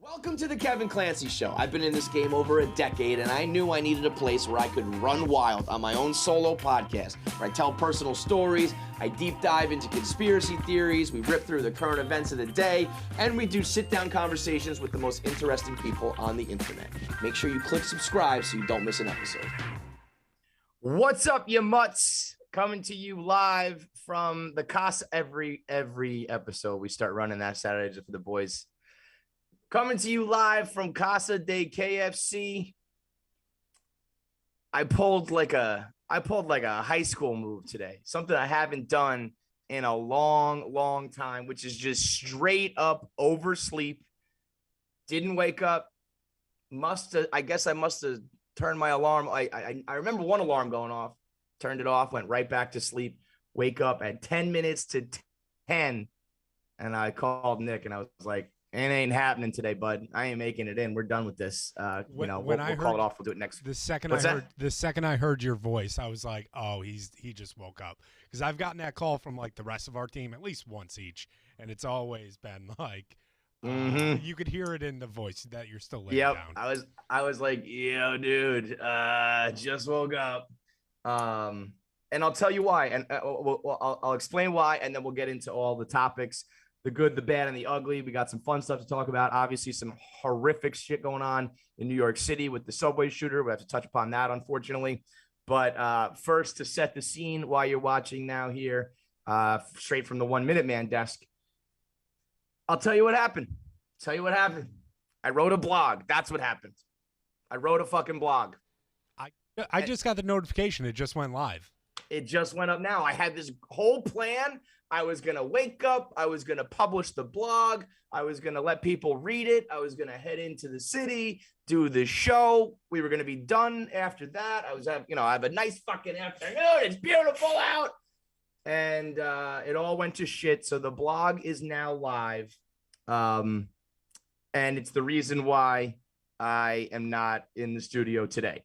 Welcome to the Kevin Clancy Show. I've been in this game over a decade, and I knew I needed a place where I could run wild on my own solo podcast, where I tell personal stories, I deep dive into conspiracy theories, we rip through the current events of the day, and we do sit-down conversations with the most interesting people on the internet. Make sure you click subscribe so you don't miss an episode. What's up, you mutts? Coming to you live from the Casa. Every episode we start running that Saturday just for the boys. Coming to you live from Casa de KFC. I pulled like a high school move today. Something I haven't done in a long time, which is just straight up oversleep. Didn't wake up. I guess I must have turned my alarm. I remember one alarm going off, turned it off, went right back to sleep, wake up at 10 minutes to 10. And I called Nick and I was like, it ain't happening today, bud. I ain't making it in. We're done with this. We'll call it off. We'll do it next. The second I heard your voice, I was like, oh, he just woke up. Because I've gotten that call from like the rest of our team at least once each, and it's always been like, you could hear it in the voice that you're still laying down. I was like, yo, dude, just woke up. And I'll tell you why, and I'll explain why, and then we'll get into all the topics. The good, the bad, and the ugly. We got some fun stuff to talk about. Obviously, some horrific shit going on in New York City with the subway shooter. We have to touch upon that, unfortunately. But first, to set the scene while you're watching now here, straight from the 1 Minute Man desk, I'll tell you what happened. I wrote a blog. That's what happened. I wrote a fucking blog. I just got the notification. It just went live. It just went up now. I had this whole plan. I was going to wake up. I was going to publish the blog. I was going to let people read it. I was going to head into the city, do the show. We were going to be done after that. I have a nice fucking afternoon. It's beautiful out. And it all went to shit. So the blog is now live. And it's the reason why I am not in the studio today.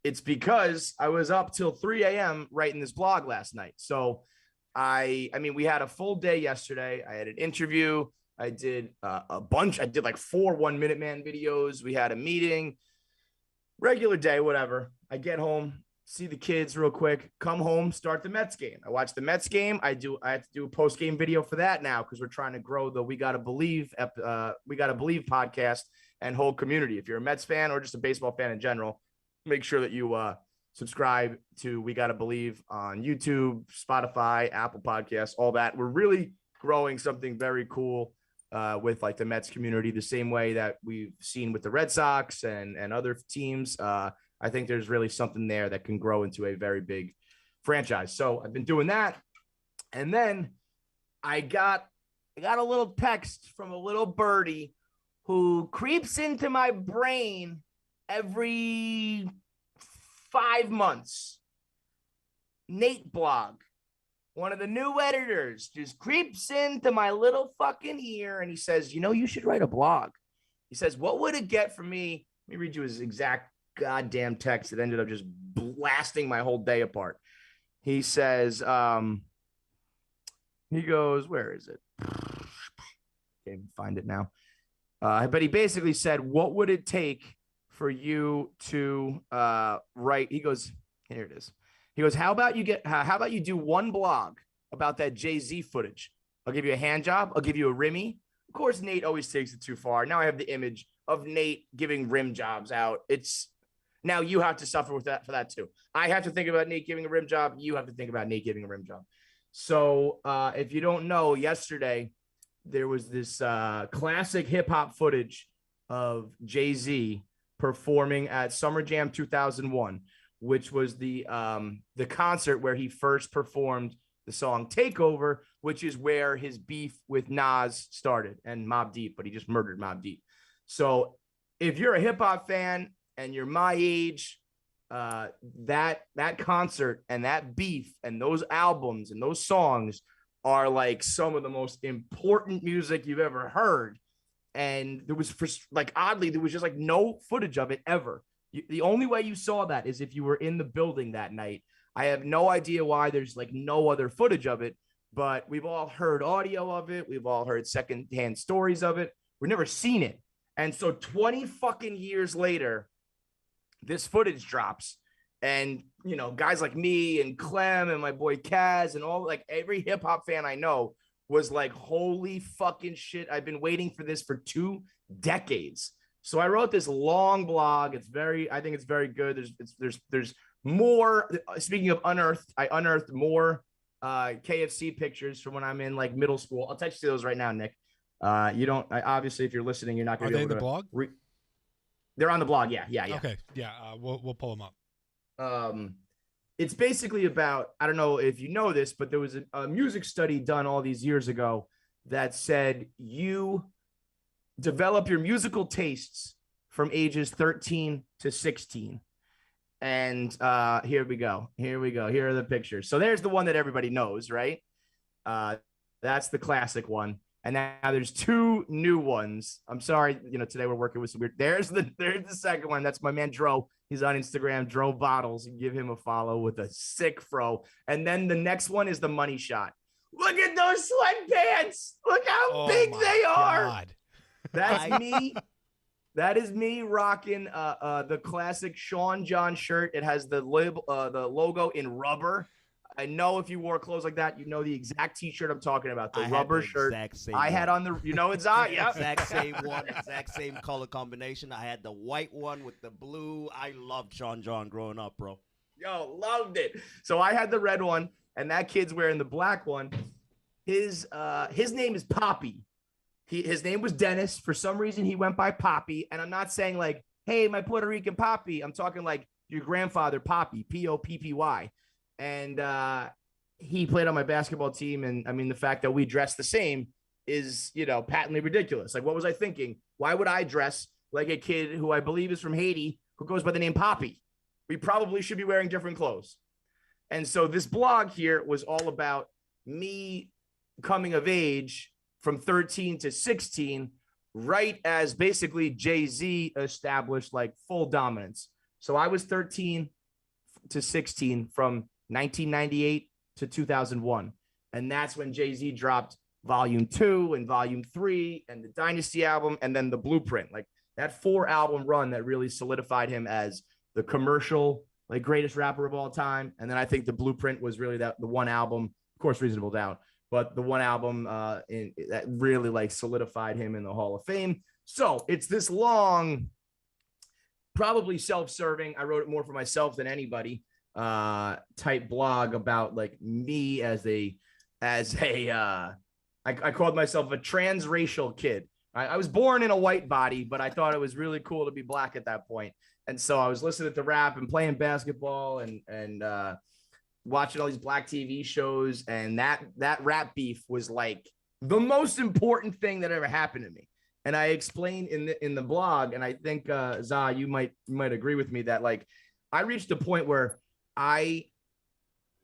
It's because I was up till 3 a.m. writing this blog last night. So I mean, we had a full day yesterday. I had an interview. I did a bunch. I did like 4 1 Minute Man videos. We had a meeting, regular day, whatever. I get home, see the kids real quick, come home, start the Mets game. I watch the Mets game. I have to do a post-game video for that now because we're trying to grow the We Gotta Believe podcast and whole community. If you're a Mets fan or just a baseball fan in general, make sure that you subscribe to We Gotta Believe on YouTube, Spotify, Apple Podcasts, all that. We're really growing something very cool with like the Mets community, the same way that we've seen with the Red Sox and other teams. I think there's really something there that can grow into a very big franchise. So I've been doing that. And then I got a little text from a little birdie who creeps into my brain every 5 months. Nate Blog, one of the new editors, just creeps into my little fucking ear and he says, you should write a blog. He says, what would it get for me? Let me read you his exact goddamn text that ended up just blasting my whole day apart. He says, he goes, where is it? Can't even find it now. But he basically said, what would it take for you to write? He goes, here it is. He goes, how about you do one blog about that Jay-Z footage? I'll give you a hand job. I'll give you a Rimmy. Of course, Nate always takes it too far. Now I have the image of Nate giving rim jobs out. Now you have to suffer with that for that too. I have to think about Nate giving a rim job. You have to think about Nate giving a rim job. So if you don't know, yesterday there was this classic hip hop footage of Jay-Z performing at Summer Jam 2001, which was the concert where he first performed the song Takeover, which is where his beef with Nas started and Mobb Deep, but he just murdered Mobb Deep. So if you're a hip hop fan and you're my age, that concert and that beef and those albums and those songs are like some of the most important music you've ever heard. And there was, oddly, there was just like no footage of it ever. The only way you saw that is if you were in the building that night. I have no idea why there's like no other footage of it, but we've all heard audio of it. We've all heard secondhand stories of it. We've never seen it. And so 20 fucking years later, this footage drops. And, you know, guys like me and Clem and my boy Kaz and all, like every hip hop fan I know was like, holy fucking shit. I've been waiting for this for 2 decades. So I wrote this long blog. I think it's very good. There's more. Speaking of unearthed, I unearthed more KFC pictures from when I'm in like middle school. I'll text you those right now, Nick. Obviously, if you're listening, you're not going to be able to. Are they in the blog? They're on the blog. Yeah. Okay. Yeah. We'll pull them up. It's basically about, I don't know if you know this, but there was a music study done all these years ago that said you develop your musical tastes from ages 13 to 16. And here we go. Here are the pictures. So there's the one that everybody knows, right? That's the classic one. And now there's 2 new ones. I'm sorry, you know, today we're working with some weird. There's the second one. That's my man Dro. He's on Instagram, Dro Bottles. You give him a follow with a sick fro. And then the next one is the money shot. Look at those sweatpants. Look how big they are. God. That's me. That is me rocking the classic Sean John shirt. It has the logo in rubber. I know if you wore clothes like that, you know the exact T-shirt I'm talking about. The rubber shirt. I had on the, you know, it's on. Yeah, exact same one, exact same color combination. I had the white one with the blue. I loved Sean John growing up, bro. Yo, loved it. So I had the red one, and that kid's wearing the black one. His name is Poppy. His name was Dennis. For some reason, he went by Poppy. And I'm not saying like, hey, my Puerto Rican Poppy. I'm talking like your grandfather, Poppy, Poppy. And he played on my basketball team. And I mean, the fact that we dress the same is, you know, patently ridiculous. Like, what was I thinking? Why would I dress like a kid who I believe is from Haiti who goes by the name Poppy? We probably should be wearing different clothes. And so this blog here was all about me coming of age from 13 to 16, right as basically Jay-Z established like full dominance. So I was 13 to 16 from 1998 to 2001. And that's when Jay-Z dropped Volume 2 and Volume 3 and the Dynasty album and then the Blueprint. Like that 4-album run that really solidified him as the commercial, like greatest rapper of all time. And then I think the Blueprint was really the one album, of course, Reasonable Doubt, but the one album that really like solidified him in the Hall of Fame. So it's this long, probably self-serving, I wrote it more for myself than anybody, type blog about like me I called myself a transracial kid. I was born in a white body, but I thought it was really cool to be black at that point. And so I was listening to rap and playing basketball and watching all these black TV shows. And that rap beef was like the most important thing that ever happened to me. And I explained in the blog, and I think Za, you might agree with me that like I reached a point where I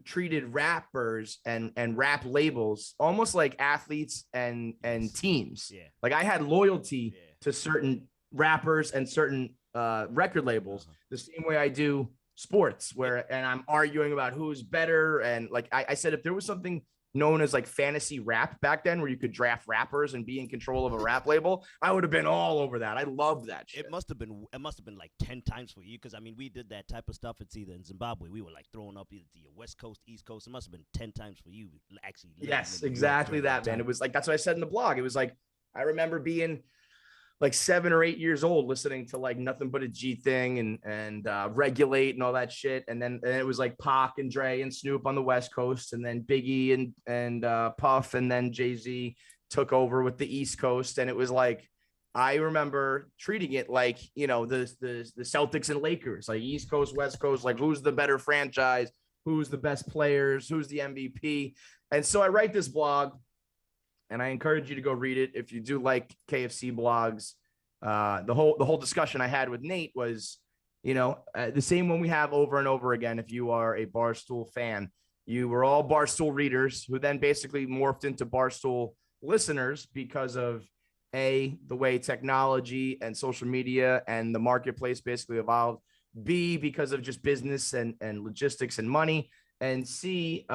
treated rappers and rap labels almost like athletes and teams. Yeah. Like I had loyalty to certain rappers and certain record labels the same way I do sports, and I'm arguing about who's better. And like I said, if there was something known as like fantasy rap back then where you could draft rappers and be in control of a rap label, I would have been all over that. I love that shit. It must have been like 10 times for you, because I mean we did that type of stuff. It's either in Zimbabwe, we were like throwing up either the West Coast, East Coast. It must have been 10 times for you actually. Yes, exactly that, man. It was like, that's what I said in the blog. It was like, I remember being like 7 or 8 years old listening to like Nothing But a G Thing and Regulate and all that shit. And then it was like Pac and Dre and Snoop on the West Coast, and then Biggie and Puff, and then Jay-Z took over with the East Coast. And it was like, I remember treating it like, you know, the Celtics and Lakers, like East Coast, West Coast, like who's the better franchise, who's the best players, who's the MVP. And so I write this blog, and I encourage you to go read it if you do like KFC blogs. The whole discussion I had with Nate was, you know, the same one we have over and over again. If you are a Barstool fan, you were all Barstool readers who then basically morphed into Barstool listeners because of the way technology and social media and the marketplace basically evolved. B, because of just business and logistics and money. And C,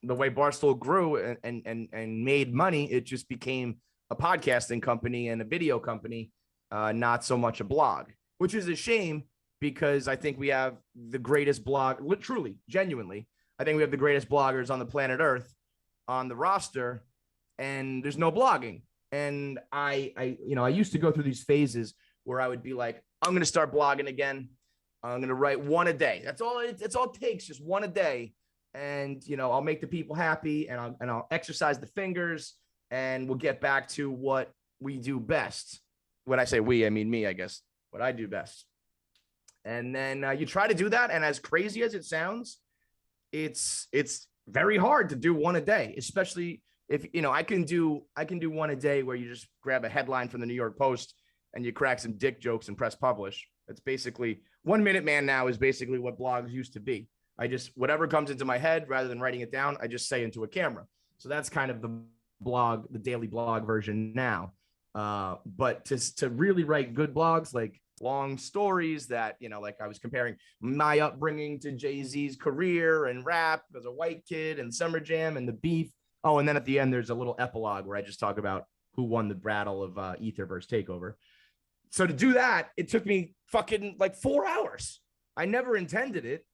the way Barstool grew and made money, it just became a podcasting company and a video company, not so much a blog, which is a shame because I think we have the greatest blog, truly, genuinely. I think we have the greatest bloggers on the planet Earth on the roster, and there's no blogging. And I used to go through these phases where I would be like, I'm going to start blogging again. I'm going to write one a day. That's all it takes, just one a day. And, I'll make the people happy, and I'll exercise the fingers, and we'll get back to what we do best. When I say we, I mean me, I guess, what I do best. And then you try to do that. And as crazy as it sounds, it's very hard to do one a day, especially if, I can do one a day where you just grab a headline from the New York Post and you crack some dick jokes and press publish. That's basically 1 Minute Man now is basically what blogs used to be. I just, whatever comes into my head, rather than writing it down, I just say into a camera. So that's kind of the blog, the daily blog version now. But to really write good blogs, like long stories that, like I was comparing my upbringing to Jay-Z's career and rap as a white kid and Summer Jam and the beef. Oh, and then at the end, there's a little epilogue where I just talk about who won the battle of Ether versus Takeover. So to do that, it took me fucking like 4 hours. I never intended it.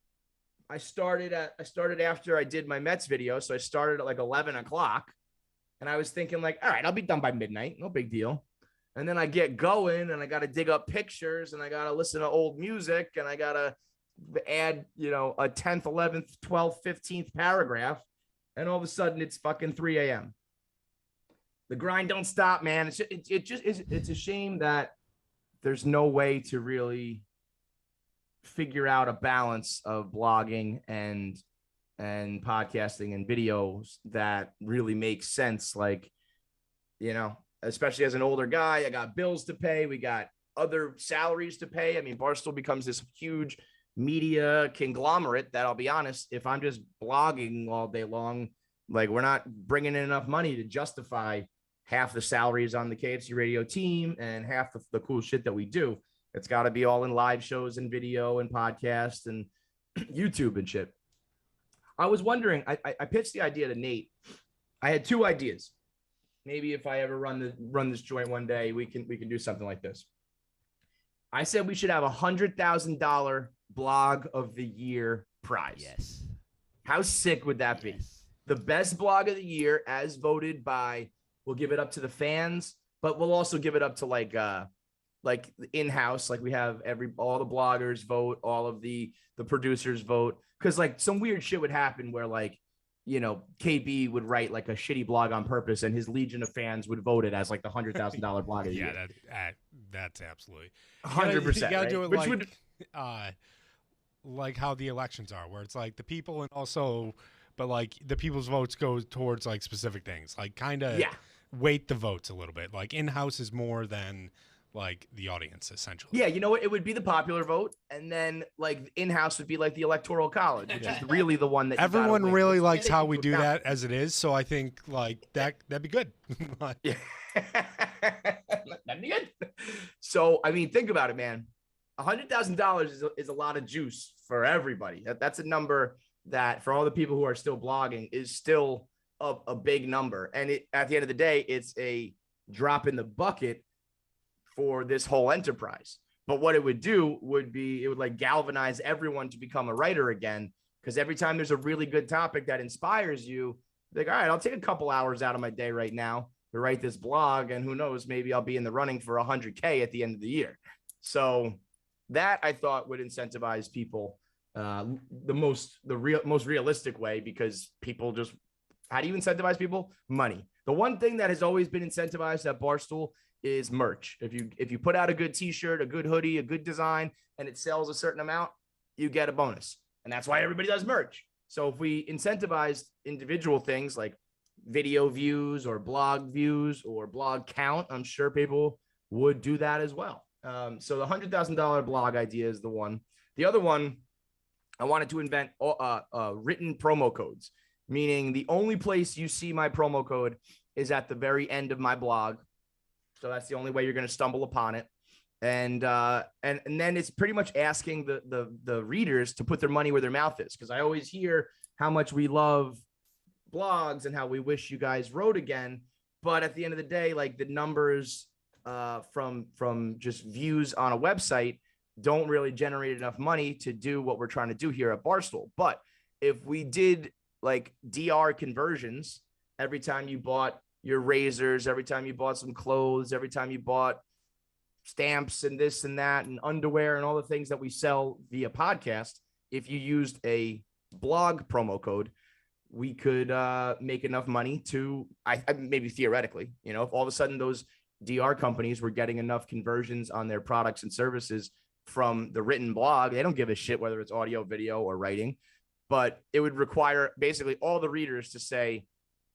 I started after I did my Mets video. So I started at like 11 o'clock, and I was thinking like, all right, I'll be done by midnight. No big deal. And then I get going, and I got to dig up pictures, and I got to listen to old music, and I got to add, a 10th, 11th, 12th, 15th paragraph. And all of a sudden it's fucking 3 a.m. The grind don't stop, man. It's a shame that there's no way to really figure out a balance of blogging and podcasting and videos that really makes sense. Like, especially as an older guy, I got bills to pay. We got other salaries to pay. I mean, Barstool becomes this huge media conglomerate that, I'll be honest, if I'm just blogging all day long, like, we're not bringing in enough money to justify half the salaries on the KFC radio team and half the cool shit that we do. It's got to be all in live shows and video and podcasts and YouTube and shit. I was wondering, I pitched the idea to Nate. I had two ideas. Maybe if I ever run this joint one day, we can do something like this. I said we should have $100,000 blog of the year prize. Yes. How sick would that be? The best blog of the year, as voted by, we'll give it up to the fans, but we'll also give it up to like in-house, like we have all the bloggers vote, all of the producers vote. Cause like some weird shit would happen where like, KB would write like a shitty blog on purpose and his legion of fans would vote it as like the $100,000 blog of the year. That's absolutely 100%. You gotta do it Which like, would, like how the elections are, where it's like the people and also, but like the people's votes go towards like specific things, like kind of weight the votes a little bit. Like in-house is more than like the audience, essentially. Yeah, it would be the popular vote, and then like in-house would be like the electoral college, which is really the one that everyone really likes how we do that as it is. So I think like that'd be good. Yeah. That'd be good. So I mean, think about it, man. $100,000 is a lot of juice for everybody. That's a number that for all the people who are still blogging is still a big number. And at the end of the day, it's a drop in the bucket for this whole enterprise. But what it would do would be, it would like galvanize everyone to become a writer again. Because every time there's a really good topic that inspires you, like, all right, I'll take a couple hours out of my day right now to write this blog. And who knows, maybe I'll be in the running for 100K at the end of the year. So that I thought would incentivize people the most realistic way, because people just, how do you incentivize people? Money. The one thing that has always been incentivized at Barstool is merch. If you put out a good t-shirt, a good hoodie, a good design, and it sells a certain amount, you get a bonus. And that's why everybody does merch. So if we incentivize individual things like video views or blog views or blog count, I'm sure people would do that as well. So the $100,000 blog idea is the one. The other one, I wanted to invent written promo codes, meaning the only place you see my promo code is at the very end of my blog. So that's the only way you're going to stumble upon it. And then it's pretty much asking the readers to put their money where their mouth is. Because I always hear how much we love blogs and how we wish you guys wrote again. But at the end of the day, like the numbers from just views on a website don't really generate enough money to do what we're trying to do here at Barstool. But if we did like DR conversions every time you bought your razors, every time you bought some clothes, every time you bought stamps and this and that and underwear and all the things that we sell via podcast, if you used a blog promo code, we could make enough money to, maybe theoretically, if all of a sudden those DR companies were getting enough conversions on their products and services from the written blog, they don't give a shit whether it's audio, video, or writing, but it would require basically all the readers to say,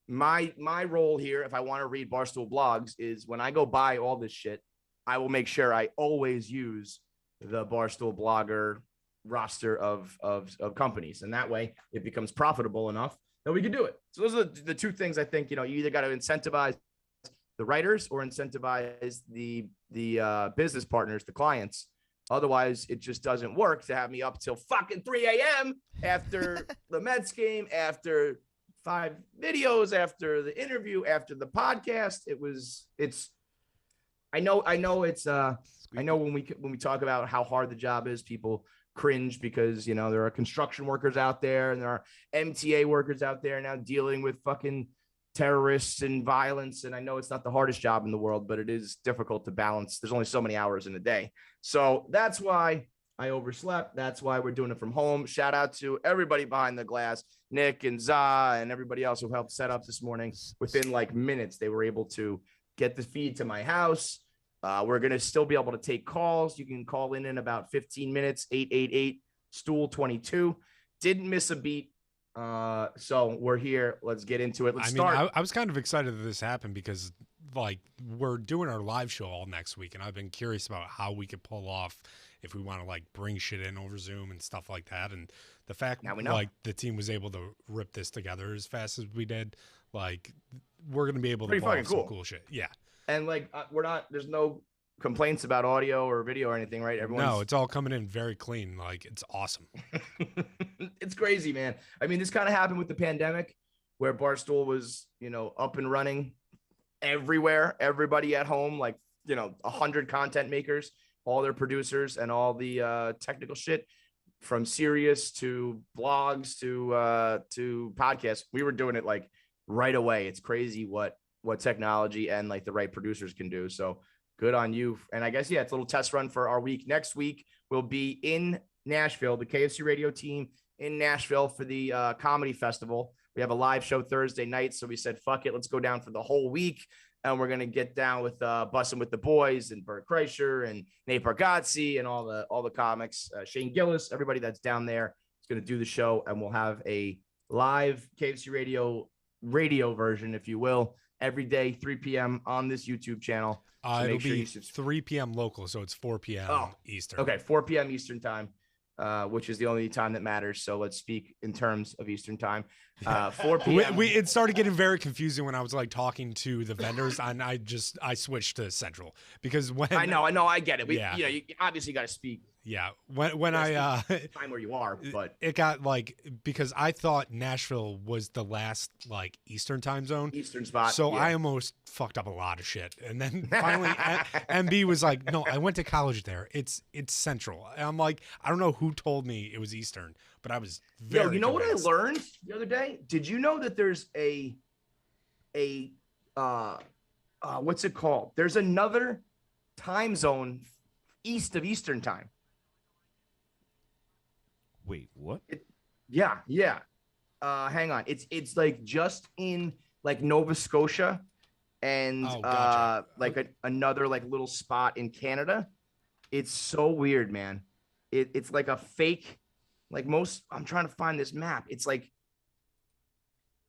my role here, if I want to read Barstool blogs, is when I go buy all this shit, I will make sure I always use the Barstool blogger roster of companies. And that way it becomes profitable enough that we can do it. So those are the two things I think, you either got to incentivize the writers or incentivize the business partners, the clients. Otherwise, it just doesn't work to have me up till fucking 3 a.m. after the Mets game, after 5 videos, after the interview, after the podcast. I know when we talk about how hard the job is, people cringe because, there are construction workers out there and there are MTA workers out there now dealing with fucking terrorists and violence. And I know it's not the hardest job in the world, but it is difficult to balance. There's only so many hours in a day. So that's why I overslept. That's why we're doing it from home. Shout out to everybody behind the glass, Nick and Za and everybody else who helped set up this morning. Within like minutes, they were able to get the feed to my house. We're going to still be able to take calls. You can call in about 15 minutes, 888-STOOL-22. Didn't miss a beat. So we're here. Let's get into it. Let's start. I was kind of excited that this happened because like we're doing our live show all next week. And I've been curious about how we could pull off if we want to like bring shit in over Zoom and stuff like that. And the fact like the team was able to rip this together as fast as we did, like we're going to be able to pull off some cool shit. Yeah. And like, there's no complaints about audio or video or anything, right? No, it's all coming in very clean. Like, it's awesome. It's crazy, man. I mean, this kind of happened with the pandemic where Barstool was, up and running everywhere, everybody at home, like, 100 content makers, all their producers and all the technical shit from Sirius to blogs to podcasts. We were doing it like right away. It's crazy what technology and like the right producers can do. So good on you. And I guess, it's a little test run for our week. Next week we'll be in Nashville, the KFC radio team in Nashville for the comedy festival. We have a live show Thursday night. So we said, fuck it. Let's go down for the whole week. And we're going to get down with Bussin' with the Boys and Bert Kreischer and Nate Bargatze and all the comics, Shane Gillis, everybody that's down there is going to do the show. And we'll have a live KFC radio version, if you will, every day, 3 p.m. on this YouTube channel. So it'll be 3 p.m. local, so it's 4 p.m. Eastern. Okay, 4 p.m. Eastern time, which is the only time that matters. So let's speak in terms of Eastern time. 4 p.m. It started getting very confusing when I was like talking to the vendors, and I switched to Central because when I know, I get it. You obviously got to speak. Yeah, when I time where you are, but it got like because I thought Nashville was the last like Eastern time zone, Eastern spot. So I almost fucked up a lot of shit, and then finally MB was like, "No, I went to college there. It's Central." And I'm like, I don't know who told me it was Eastern, but I was very. You know convinced. What I learned the other day? Did you know that there's a what's it called? There's another time zone east of Eastern time. Wait, what? Yeah. Hang on. It's like just in like Nova Scotia and gotcha. like another like little spot in Canada. It's so weird, man. It's like a fake, like I'm trying to find this map. It's like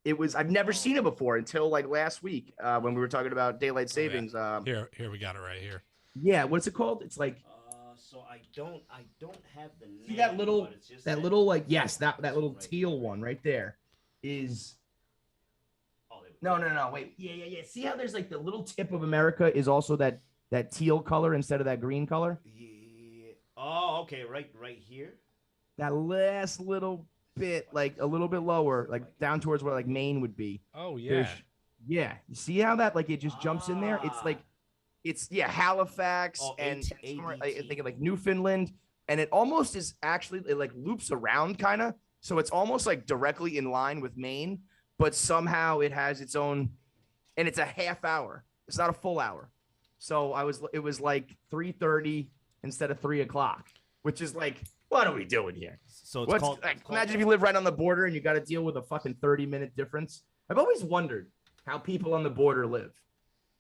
I've never seen it before until like last week when we were talking about daylight savings. Here we got it right here. Yeah, what's it called? It's like so I don't have the name. See that little like that little teal one right there is No, wait. Yeah. See how there's like the little tip of America is also that teal color instead of that green color? Yeah. Oh, okay, right here. That last little bit, like a little bit lower, like down towards where like Maine would be. Oh yeah. Yeah. You see how that, like, it just jumps in there? It's like, Halifax and I think like Newfoundland. And it almost is actually, it like loops around kind of. So it's almost like directly in line with Maine, but somehow it has its own, and it's a half hour. It's not a full hour. So it was like 3:30 instead of 3:00, which is like, what are we doing here? So it's called, imagine if you live right on the border and you got to deal with a fucking 30-minute difference. I've always wondered how people on the border live,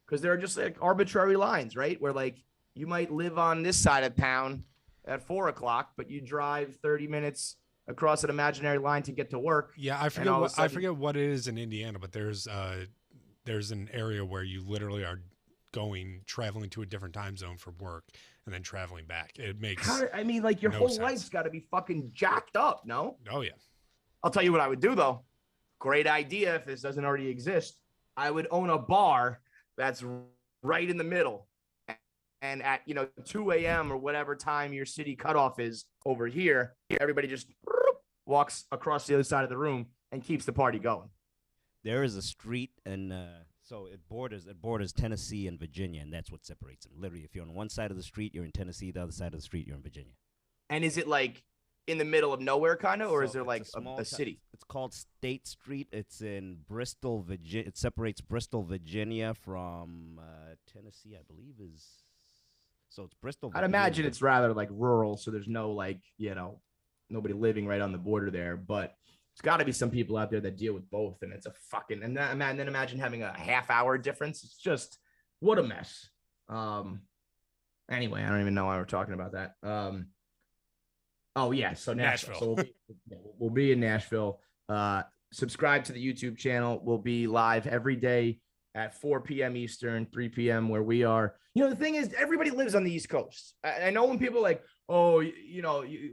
because there are just like arbitrary lines, right? Where like you might live on this side of town at 4:00, but you drive 30 minutes across an imaginary line to get to work. Yeah, I forget what it is in Indiana, but there's an area where you literally are traveling to a different time zone for work and then traveling back. It makes your whole life's got to be fucking jacked up, no? Oh yeah. I'll tell you what I would do though. Great idea if this doesn't already exist. I would own a bar that's right in the middle. And at 2 a.m. or whatever time your city cutoff is over here, everybody just walks across the other side of the room and keeps the party going. There is a street, and so it borders Tennessee and Virginia, and that's what separates them. Literally, if you're on one side of the street, you're in Tennessee. The other side of the street, you're in Virginia. And is it like in the middle of nowhere, kind of, or is there like a city? It's called State Street. It's in Bristol, Virginia. It separates Bristol, Virginia, from Tennessee, I believe is. So it's Bristol, Virginia. I'd imagine it's rather like rural, so there's no like nobody living right on the border there, but there's got to be some people out there that deal with both, and it's a fucking, and then imagine having a half-hour difference. It's just, what a mess. Anyway, I don't even know why we're talking about that. Oh yeah, so Nashville. So we'll be in Nashville. Subscribe to the YouTube channel. We'll be live every day at 4 p.m. Eastern, 3 p.m. where we are. The thing is, everybody lives on the East Coast. I know when people are like, oh,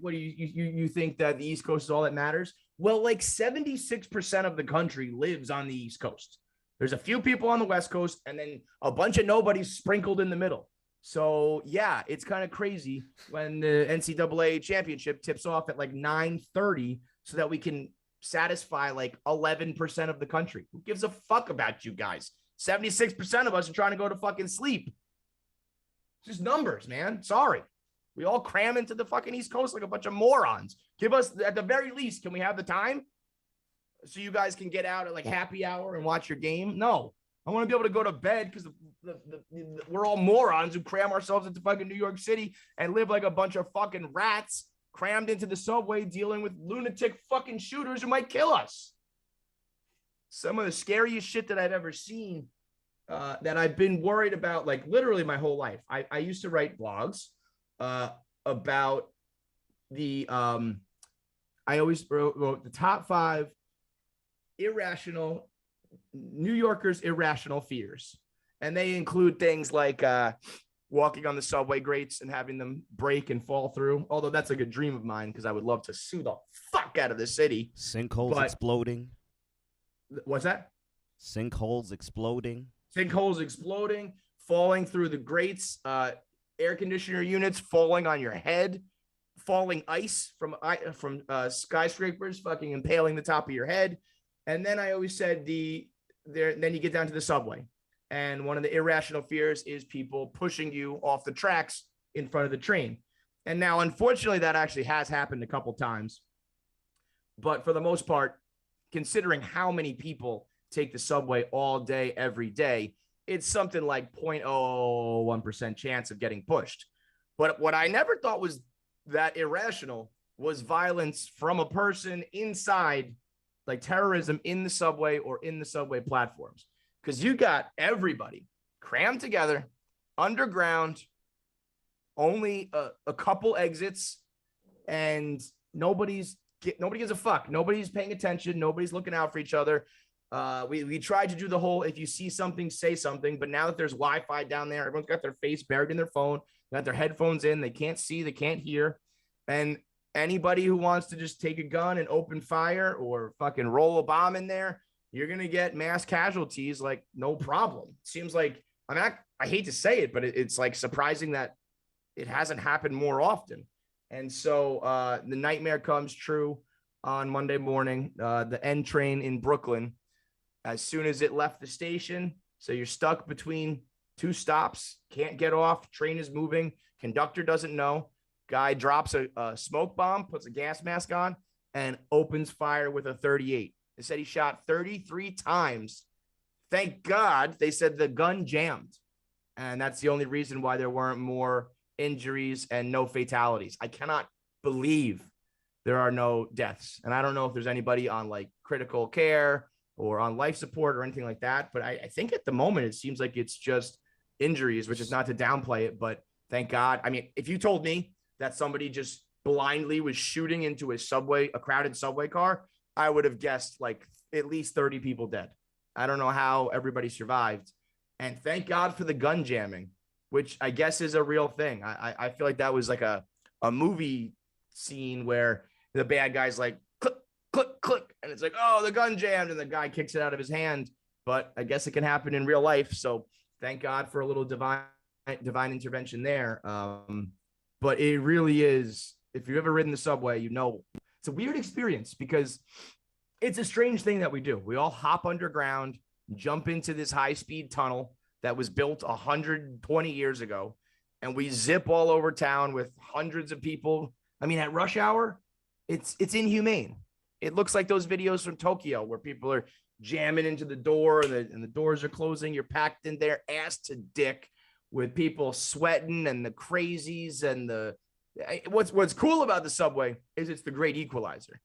what do you think that the East Coast is all that matters? Well, like 76% of the country lives on the East Coast. There's a few people on the West Coast, and then a bunch of nobodies sprinkled in the middle. So yeah, it's kind of crazy when the NCAA championship tips off at like 9:30 so that we can satisfy like 11% of the country. Who gives a fuck about you guys? 76% of us are trying to go to fucking sleep. It's just numbers, man. Sorry. We all cram into the fucking East Coast like a bunch of morons. Give us, at the very least, can we have the time so you guys can get out at like happy hour and watch your game? No. I want to be able to go to bed because we're all morons who cram ourselves into fucking New York City and live like a bunch of fucking rats crammed into the subway dealing with lunatic fucking shooters who might kill us. Some of the scariest shit that I've ever seen that I've been worried about, like literally my whole life. I used to write blogs about the, I always wrote the top 5 New Yorkers' irrational fears. And they include things like walking on the subway grates and having them break and fall through. Although that's like a dream of mine because I would love to sue the fuck out of the city. Sinkholes exploding. What's that? Sinkholes exploding. Sinkholes exploding, falling through the grates, air conditioner units falling on your head, falling ice from skyscrapers, fucking impaling the top of your head. And then I always said then you get down to the subway. And one of the irrational fears is people pushing you off the tracks in front of the train. And now, unfortunately, that actually has happened a couple times. But for the most part, considering how many people take the subway all day, every day, it's something like 0.01% chance of getting pushed. But what I never thought was that irrational was violence from a person inside, like terrorism in the subway or in the subway platforms. Because you got everybody crammed together, underground, only a couple exits, and nobody gives a fuck. Nobody's paying attention. Nobody's looking out for each other. We tried to do the whole, if you see something, say something. But now that there's Wi-Fi down there, everyone's got their face buried in their phone, got their headphones in. They can't see, they can't hear. And anybody who wants to just take a gun and open fire or fucking roll a bomb in there, you're going to get mass casualties like no problem. It seems like, I hate to say it, but it's like surprising that it hasn't happened more often. And so the nightmare comes true on Monday morning, the N train in Brooklyn. as soon as it left the station. So you're stuck between two stops, can't get off, train is moving, conductor doesn't know. Guy drops a smoke bomb, puts a gas mask on, and opens fire with a 38. They said he shot 33 times. Thank God they said the gun jammed. And that's the only reason why there weren't more injuries and no fatalities. I cannot believe there are no deaths. And I don't know if there's anybody on like critical care or on life support or anything like that. But I think at the moment, it seems like it's just injuries, which is not to downplay it, but thank God. I mean, if you told me that somebody just blindly was shooting into a crowded subway car, I would have guessed like at least 30 people dead. I don't know how everybody survived. And thank God for the gun jamming, which I guess is a real thing. I feel like that was like a movie scene where the bad guy's like, click, click, click. And it's like, oh, the gun jammed. And the guy kicks it out of his hand. But I guess it can happen in real life. So thank God for a little divine intervention there. But it really is, if you've ever ridden the subway, you know, it's a weird experience because it's a strange thing that we do. We all hop underground, jump into this high-speed tunnel that was built 120 years ago, and we zip all over town with hundreds of people. I mean, at rush hour, it's inhumane. It looks like those videos from Tokyo where people are jamming into the door and the doors are closing. You're packed in there ass to dick with people sweating and the crazies and what's cool about the subway is it's the great equalizer.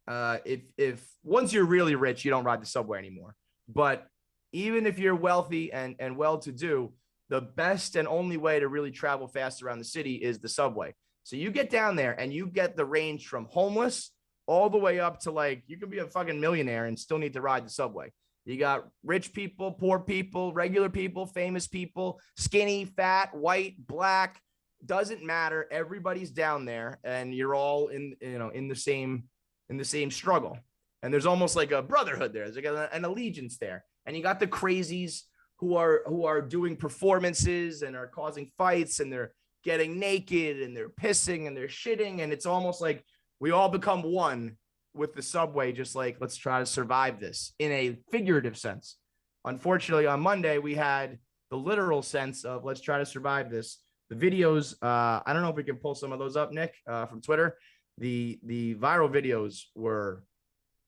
If once you're really rich, you don't ride the subway anymore. But even if you're wealthy and well-to-do, the best and only way to really travel fast around the city is the subway. So you get down there and you get the range from homeless all the way up to like, you can be a fucking millionaire and still need to ride the subway. You got rich people, poor people, regular people, famous people, skinny, fat, white, black, doesn't matter. Everybody's down there and you're all in the same struggle. And there's almost like a brotherhood there. There's like an allegiance there. And you got the crazies who are doing performances and are causing fights and they're getting naked and they're pissing and they're shitting. And it's almost like we all become one with the subway, just like, let's try to survive this in a figurative sense. Unfortunately, on Monday, we had the literal sense of let's try to survive this. The videos, I don't know if we can pull some of those up, Nick, from Twitter. The viral videos were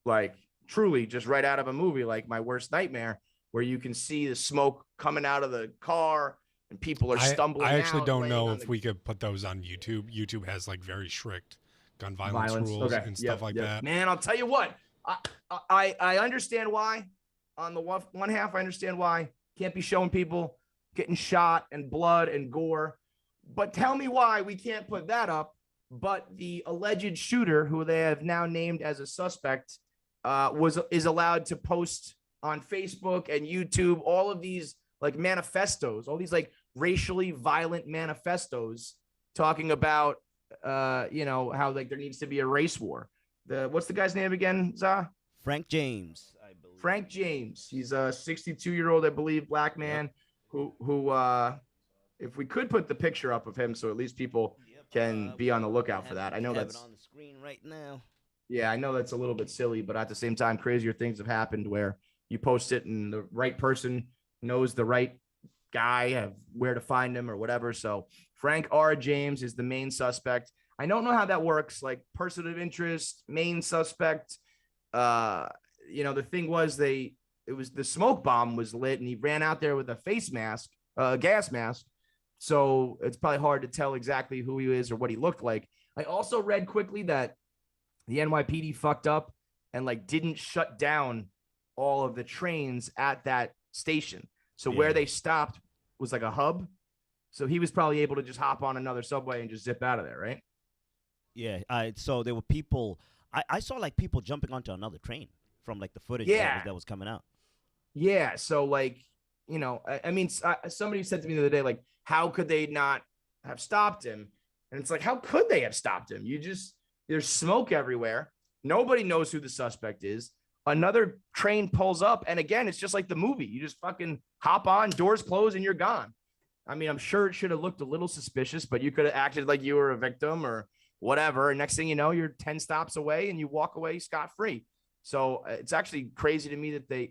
like truly just right out of a movie, like My Worst Nightmare, where you can see the smoke coming out of the car and people are stumbling. I actually don't know if we could put those on YouTube. YouTube has like very strict gun violence rules and stuff like that. Man, I'll tell you what, I understand why. On the one half, I understand why. Can't be showing people getting shot and blood and gore. But tell me why we can't put that up. But the alleged shooter, who they have now named as a suspect, is allowed to post on Facebook and YouTube all of these like manifestos, all these like racially violent manifestos talking about how like there needs to be a race war. What's the guy's name again, Za? Frank James, I believe. Frank James. He's a 62-year-old, I believe, black man who if we could put the picture up of him so at least people can be on the lookout for that. I know that's on the screen right now. Yeah, I know that's a little bit silly, but at the same time, crazier things have happened where you post it and the right person knows the right guy, where to find him or whatever. So Frank R. James is the main suspect. I don't know how that works, like person of interest, main suspect. The thing was the smoke bomb was lit and he ran out there with a face mask, gas mask. So it's probably hard to tell exactly who he is or what he looked like. I also read quickly that the NYPD fucked up and like didn't shut down all of the trains at that station. So where they stopped was like a hub. So he was probably able to just hop on another subway and just zip out of there, right? Yeah. So there were people. I saw like people jumping onto another train from like the footage that was coming out. Yeah. So like, I mean, somebody said to me the other day, like, how could they not have stopped him? And it's like, how could they have stopped him? There's smoke everywhere. Nobody knows who the suspect is. Another train pulls up. And again, it's just like the movie. You just fucking hop on, doors close, and you're gone. I mean, I'm sure it should have looked a little suspicious, but you could have acted like you were a victim or whatever. And next thing you know, you're 10 stops away and you walk away scot-free. So it's actually crazy to me that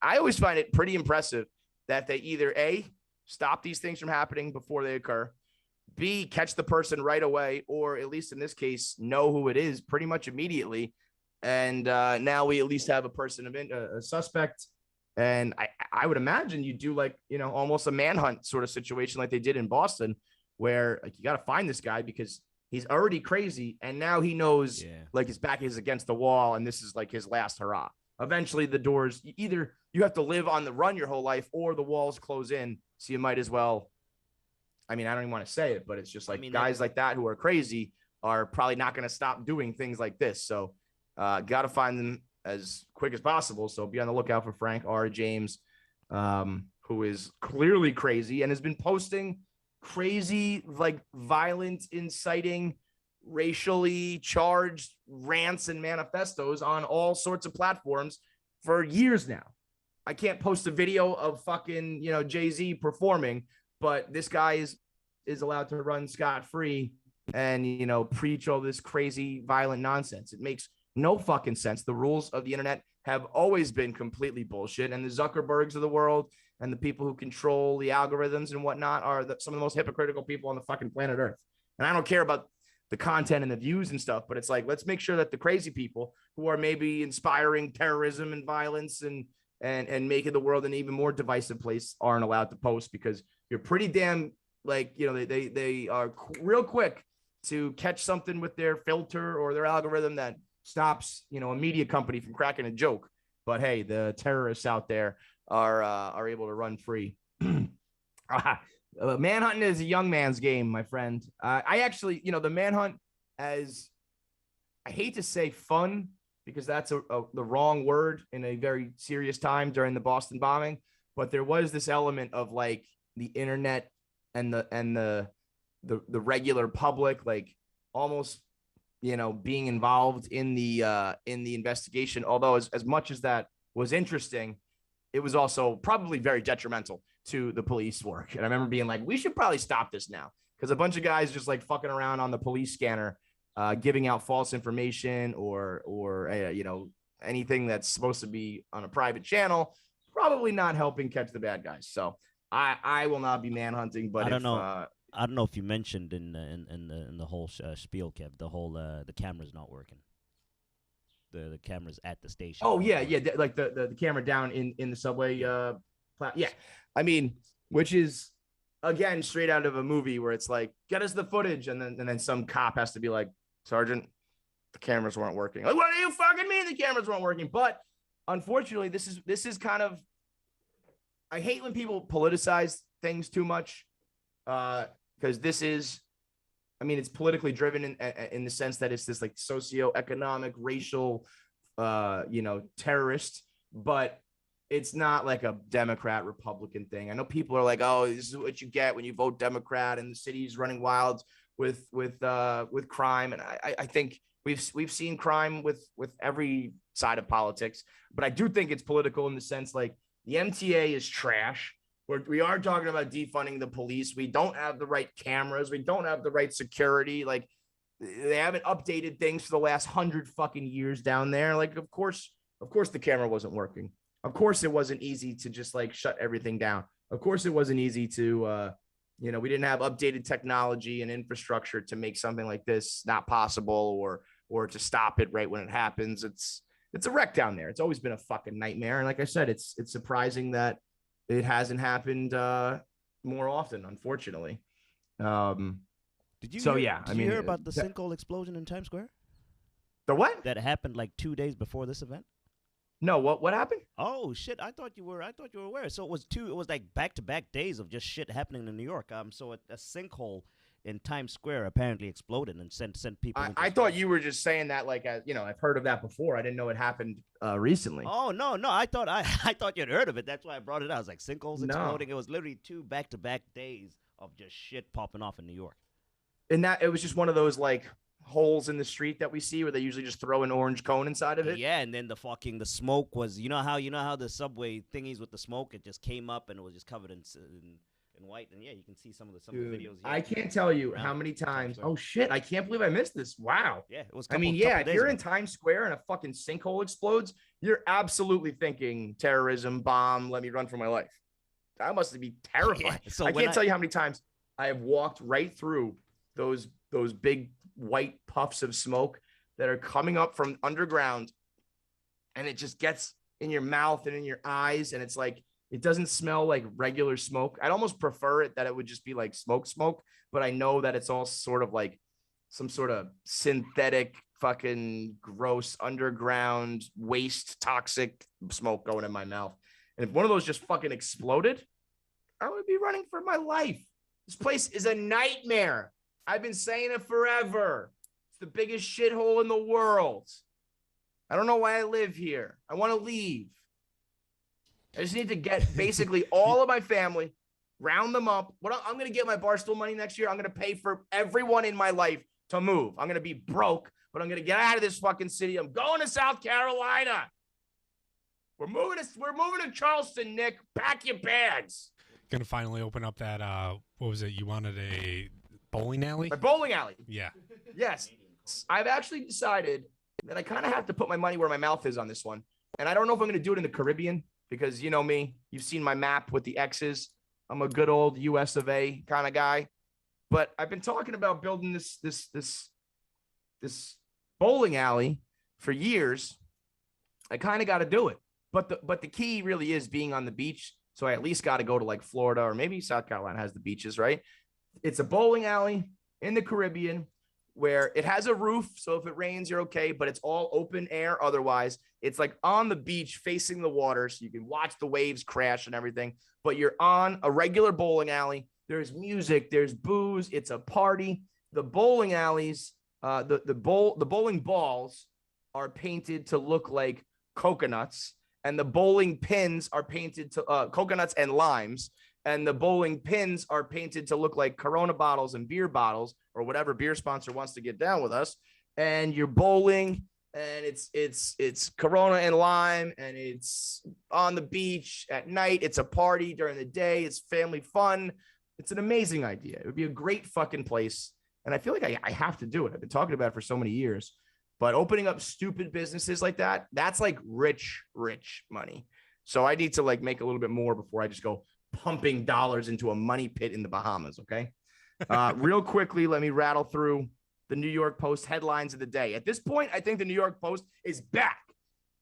I always find it pretty impressive that they either A, stop these things from happening before they occur, B, catch the person right away, or at least in this case, know who it is pretty much immediately. And now we at least have a person, a suspect. And I would imagine you do like, almost a manhunt sort of situation like they did in Boston, where like you got to find this guy because he's already crazy. And now he knows like his back is against the wall. And this is like his last hurrah. Eventually the doors, either you have to live on the run your whole life or the walls close in. So you might as well. I mean, I don't even want to say it, but it's just like guys like that who are crazy are probably not going to stop doing things like this. So got to find them as quick as possible. So be on the lookout for Frank R. James, who is clearly crazy and has been posting crazy, like violent, inciting, racially charged rants and manifestos on all sorts of platforms for years now. I can't post a video of fucking, Jay-Z performing, but this guy is allowed to run scot-free and, preach all this crazy, violent nonsense. It makes no fucking sense. The rules of the internet have always been completely bullshit. And the Zuckerbergs of the world and the people who control the algorithms and whatnot are some of the most hypocritical people on the fucking planet Earth. And I don't care about the content and the views and stuff, but it's like, let's make sure that the crazy people who are maybe inspiring terrorism and violence and making the world an even more divisive place aren't allowed to post, because you're pretty damn like, they are real quick to catch something with their filter or their algorithm that stops, a media company from cracking a joke. But hey, the terrorists out there are able to run free. Manhunting is a young man's game, my friend. I actually, the manhunt, as I hate to say fun, because that's the wrong word in a very serious time during the Boston bombing. But there was this element of like the internet and the regular public, like almost, being involved in the investigation. Although as much as that was interesting, it was also probably very detrimental to the police work. And I remember being like, we should probably stop this now, because a bunch of guys just like fucking around on the police scanner, giving out false information or anything that's supposed to be on a private channel, probably not helping catch the bad guys. So I will not be manhunting. But I don't know if you mentioned in the whole spiel, Kev, the camera's not working. The cameras at the station. Oh yeah, like the camera down in the subway. Yeah, I mean, which is again straight out of a movie where it's like, get us the footage, and then some cop has to be like, Sergeant, the cameras weren't working. Like, what do you fucking mean the cameras weren't working? But unfortunately, this is kind of, I hate when people politicize things too much, because this is, I mean, it's politically driven in the sense that it's this like socioeconomic, racial, terrorist, but it's not like a Democrat Republican thing. I know people are like, oh, this is what you get when you vote Democrat and the city's running wild with crime. And I think we've seen crime with every side of politics, but I do think it's political in the sense like the MTA is trash. We are talking about defunding the police. We don't have the right cameras. We don't have the right security. Like, they haven't updated things for the last 100 fucking years down there. Like, of course the camera wasn't working. Of course it wasn't easy to just like shut everything down. Of course it wasn't easy to, we didn't have updated technology and infrastructure to make something like this not possible or to stop it right when it happens. It's a wreck down there. It's always been a fucking nightmare. And like I said, it's surprising that it hasn't happened more often, unfortunately. Did you hear about the sinkhole explosion in Times Square? The what? That happened like 2 days before this event? No, what happened? Oh shit! I thought you were aware. So it was like back-to-back days of just shit happening in New York. So a sinkhole in Times Square apparently exploded and sent people. I thought you were just saying that like, I've heard of that before. I didn't know it happened recently. Oh no, I thought you'd heard of it. That's why I brought it out. I was like, sinkholes exploding. It was literally 2 back-to-back days of just shit popping off in New York. And that it was just one of those like holes in the street that we see where they usually just throw an orange cone inside of it. Yeah, and then the smoke was, you know how the subway thingies with the smoke, it just came up and it was just covered in and white, and yeah, you can see some of the Dude, videos. I can't tell you how many times. Oh shit! I can't believe I missed this. Wow. Yeah, it was. I mean, yeah, if you're in Times Square and a fucking sinkhole explodes, you're absolutely thinking terrorism, bomb. Let me run for my life. That must be terrifying. Yeah, so I can't tell you how many times I have walked right through those big white puffs of smoke that are coming up from underground, and it just gets in your mouth and in your eyes, and it's like it doesn't smell like regular smoke. I'd almost prefer it that it would just be like smoke, but I know that it's all sort of like some sort of synthetic, fucking gross underground waste, toxic smoke going in my mouth. And if one of those just fucking exploded, I would be running for my life. This place is a nightmare. I've been saying it forever. It's the biggest shithole in the world. I don't know why I live here. I want to leave. I just need to get basically all of my family, round them up. I'm going to get my Barstool money next year. I'm going to pay for everyone in my life to move. I'm going to be broke, but I'm going to get out of this fucking city. I'm going to South Carolina. We're moving to Charleston, Nick. Pack your bags. Going to finally open up that, what was it? You wanted a bowling alley? A bowling alley. Yeah. Yes. I've actually decided that I kind of have to put my money where my mouth is on this one. And I don't know if I'm going to do it in the Caribbean because you know me. You've seen my map with the X's. I'm a good old US of A kind of guy. But I've been talking about building this bowling alley for years. I kind of got to do it. But the key really is being on the beach. So I at least got to go to like Florida or maybe South Carolina has the beaches, right? It's a bowling alley in the Caribbean where it has a roof. So if it rains, you're okay, but it's all open air. Otherwise, it's like on the beach facing the water. So you can watch the waves crash and everything, but you're on a regular bowling alley. There's music, there's booze. It's a party. The bowling alleys, the bowling balls are painted to look like coconuts. And the bowling pins are painted to coconuts and limes. And the bowling pins are painted to look like Corona bottles and beer bottles or whatever beer sponsor wants to get down with us. And you're bowling and it's Corona and lime and it's on the beach at night. It's a party during the day. It's family fun. It's an amazing idea. It would be a great fucking place. And I feel like I have to do it. I've been talking about it for so many years. But opening up stupid businesses like that, that's like rich money. So I need to like make a little bit more before I just go pumping dollars into a money pit in the Bahamas, okay? Real quickly, let me rattle through the New York Post headlines of the day. At this point, I think the New York Post is back.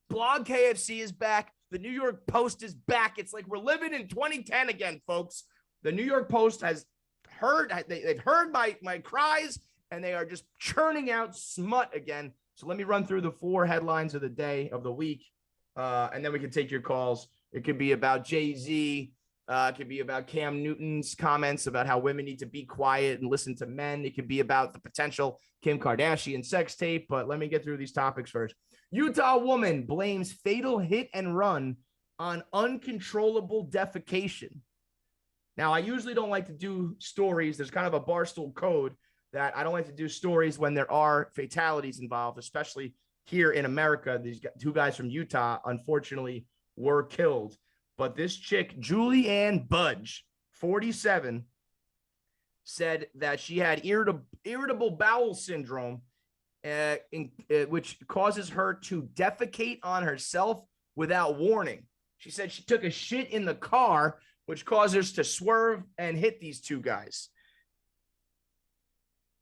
Blog KFC is back. The New York Post is back. It's like we're living in 2010 again, folks. The New York Post has heard, they've heard my cries, and they are just churning out smut again. So let me run through the 4 headlines of the day, of the week, and then we can take your calls. It could be about Jay-Z. It could be about Cam Newton's comments about how women need to be quiet and listen to men. It could be about the potential Kim Kardashian sex tape. But let me get through these topics first. Utah woman blames fatal hit and run on uncontrollable defecation. Now, I usually don't like to do stories. There's kind of a Barstool code that I don't like to do stories when there are fatalities involved, especially here in America. These 2 guys from Utah, unfortunately, were killed. But this chick, Julie Ann Budge, 47, said that she had irritable bowel syndrome, which causes her to defecate on herself without warning. She said she took a shit in the car, which caused her to swerve and hit these 2 guys.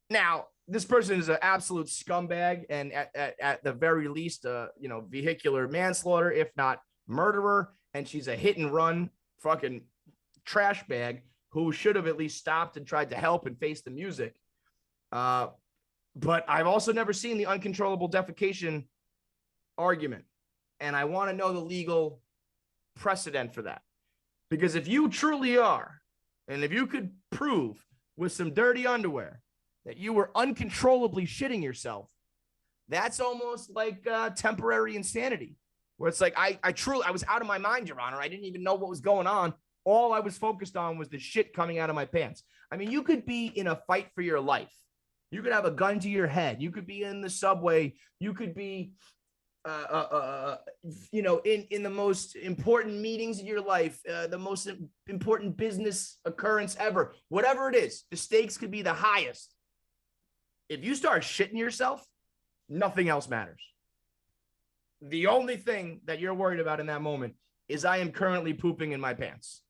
Now, this person is an absolute scumbag, and at the very least, vehicular manslaughter, if not murderer. And she's a hit and run fucking trash bag who should have at least stopped and tried to help and face the music. But I've also never seen the uncontrollable defecation argument. And I want to know the legal precedent for that. Because if you truly are, and if you could prove with some dirty underwear that you were uncontrollably shitting yourself, that's almost like temporary insanity. Where it's like, I was out of my mind, Your Honor. I didn't even know what was going on. All I was focused on was the shit coming out of my pants. I mean, you could be in a fight for your life. You could have a gun to your head. You could be in the subway. You could be in the most important meetings in your life, the most important business occurrence ever, whatever it is, the stakes could be the highest. If you start shitting yourself, nothing else matters. The only thing that you're worried about in that moment is I am currently pooping in my pants,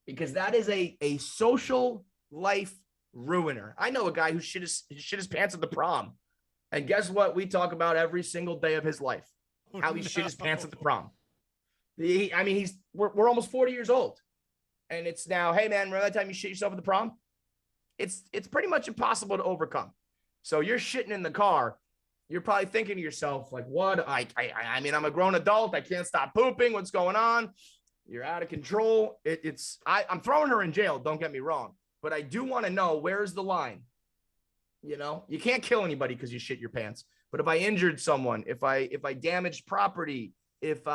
because that is a social life ruiner. I know a guy who shit his pants at the prom. And guess what? We talk about every single day of his life, how he shit his pants at the prom. We're almost 40 years old. And it's now, hey man, remember that time you shit yourself at the prom? It's pretty much impossible to overcome. So you're shitting in the car. You're probably thinking to yourself, like, what? I'm a grown adult. I can't stop pooping. What's going on? You're out of control. I'm throwing her in jail. Don't get me wrong. But I do want to know, where's the line? You can't kill anybody because you shit your pants. But if I injured someone, if I damaged property, what